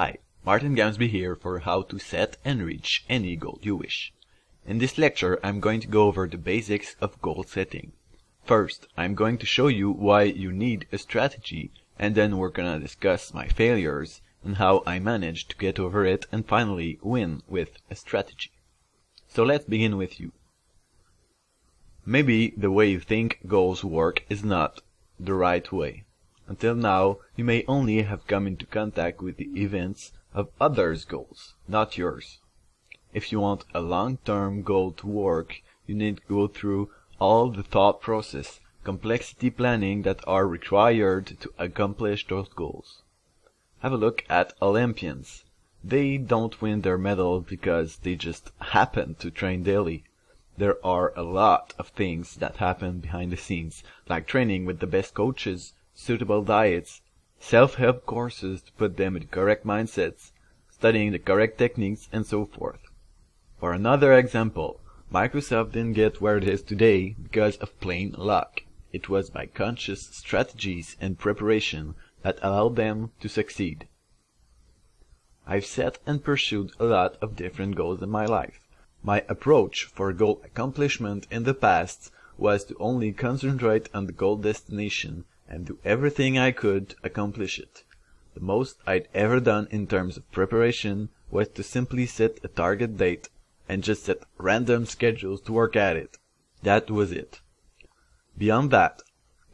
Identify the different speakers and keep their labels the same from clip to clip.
Speaker 1: Hi, Martin Gamsby here for how to set and reach any goal you wish. In this lecture, I'm going to go over the basics of goal setting. First, I'm going to show you why you need a strategy, and then we're gonna discuss my failures and how I managed to get over it and finally win with a strategy. So let's begin with you. Maybe the way you think goals work is not the right way. Until now, you may only have come into contact with the events of others' goals, not yours. If you want a long-term goal to work, you need to go through all the thought process, complexity planning that are required to accomplish those goals. Have a look at Olympians. They don't win their medal because they just happen to train daily. There are a lot of things that happen behind the scenes, like training with the best coaches, suitable diets, self-help courses to put them in the correct mindsets, studying the correct techniques, and so forth. For another example, Microsoft didn't get where it is today because of plain luck. It was by conscious strategies and preparation that allowed them to succeed. I've set and pursued a lot of different goals in my life. My approach for goal accomplishment in the past was to only concentrate on the goal destination and do everything I could to accomplish it. The most I'd ever done in terms of preparation was to simply set a target date and just set random schedules to work at it. That was it. Beyond that,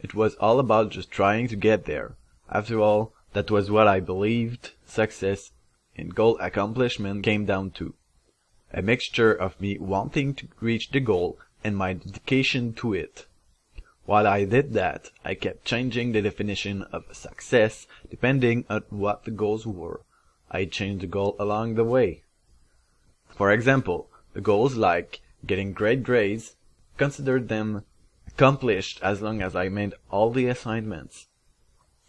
Speaker 1: it was all about just trying to get there. After all, that was what I believed success in goal accomplishment came down to. A mixture of me wanting to reach the goal and my dedication to it. While I did that, I kept changing the definition of success depending on what the goals were. I changed the goal along the way. For example, the goals like getting great grades, considered them accomplished as long as I made all the assignments.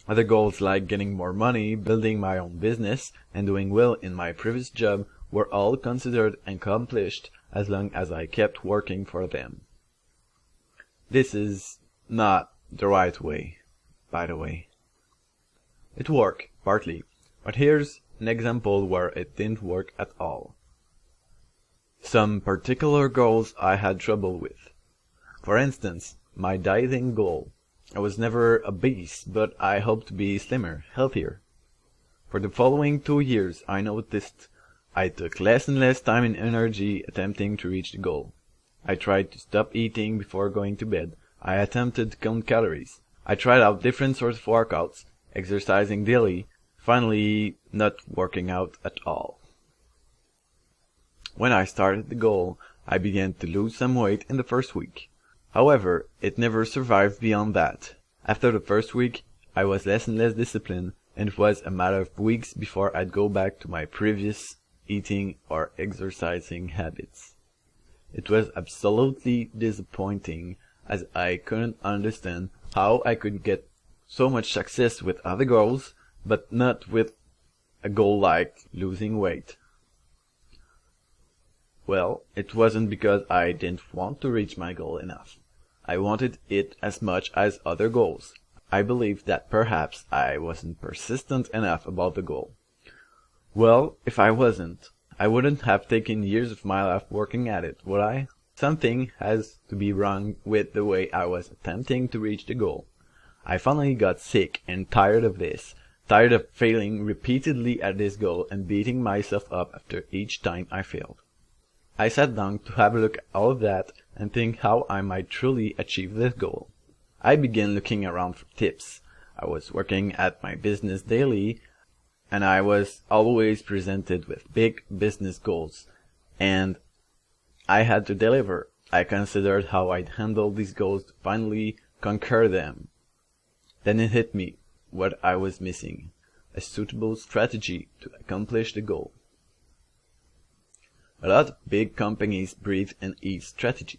Speaker 1: Other goals like getting more money, building my own business, and doing well in my previous job were all considered accomplished as long as I kept working for them. This is not the right way, by the way. It worked, partly, but here's an example where it didn't work at all. Some particular goals I had trouble with. For instance, my dieting goal. I was never obese, but I hoped to be slimmer, healthier. For the following 2 years, I noticed I took less and less time and energy attempting to reach the goal. I tried to stop eating before going to bed. I attempted to count calories. I tried out different sorts of workouts, exercising daily, finally not working out at all. When I started the goal, I began to lose some weight in the first week. However, it never survived beyond that. After the first week, I was less and less disciplined, and it was a matter of weeks before I'd go back to my previous eating or exercising habits. It was absolutely disappointing, as I couldn't understand how I could get so much success with other goals, but not with a goal like losing weight. Well, it wasn't because I didn't want to reach my goal enough. I wanted it as much as other goals. I believed that perhaps I wasn't persistent enough about the goal. Well, if I wasn't, I wouldn't have taken years of my life working at it, would I? Something has to be wrong with the way I was attempting to reach the goal. I finally got sick and tired of this, tired of failing repeatedly at this goal and beating myself up after each time I failed. I sat down to have a look at all of that and think how I might truly achieve this goal. I began looking around for tips. I was working at my business daily, and I was always presented with big business goals, and I had to deliver. I considered how I'd handle these goals to finally conquer them. Then it hit me what I was missing, a suitable strategy to accomplish the goal. A lot of big companies breathe and eat strategy.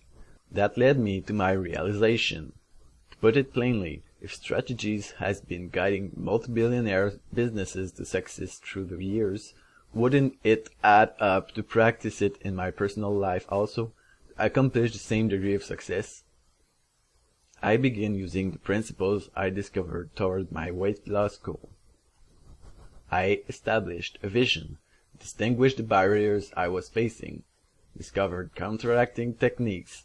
Speaker 1: That led me to my realization. To put it plainly, if strategies has been guiding multi-billionaire businesses to success through the years, wouldn't it add up to practice it in my personal life also, to accomplish the same degree of success? I began using the principles I discovered toward my weight loss goal. I established a vision, distinguished the barriers I was facing, discovered counteracting techniques,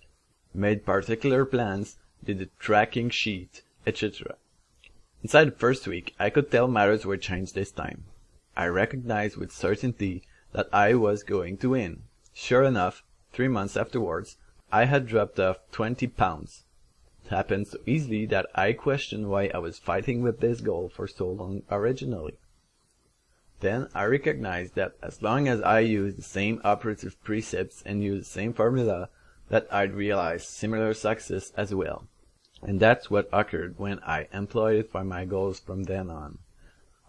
Speaker 1: made particular plans, did a tracking sheet, etc. Inside the first week, I could tell matters were changed this time. I recognized with certainty that I was going to win. Sure enough, 3 months afterwards, I had dropped off 20 pounds. It happened so easily that I questioned why I was fighting with this goal for so long originally. Then I recognized that as long as I used the same operative precepts and used the same formula, that I'd realize similar success as well. And that's what occurred when I employed it for my goals from then on.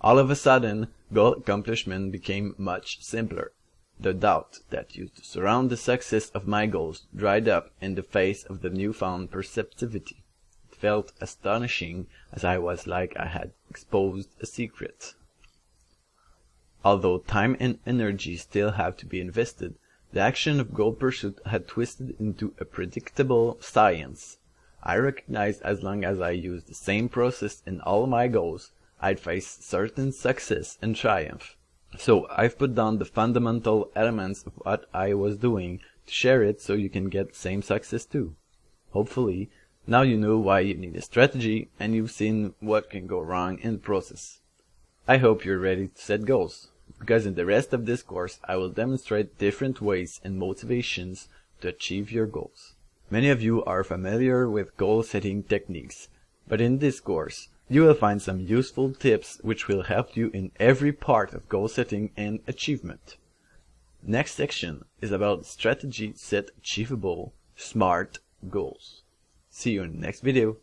Speaker 1: All of a sudden, goal accomplishment became much simpler. The doubt that used to surround the success of my goals dried up in the face of the newfound perceptivity. It felt astonishing, as I was like I had exposed a secret. Although time and energy still have to be invested, the action of goal pursuit had twisted into a predictable science. I recognized as long as I used the same process in all my goals, I'd face certain success and triumph. So I've put down the fundamental elements of what I was doing to share it so you can get the same success too. Hopefully, now you know why you need a strategy and you've seen what can go wrong in the process. I hope you're ready to set goals, because in the rest of this course I will demonstrate different ways and motivations to achieve your goals. Many of you are familiar with goal-setting techniques, but in this course, you will find some useful tips which will help you in every part of goal setting and achievement. Next section is about strategy to set achievable, smart goals. See you in the next video.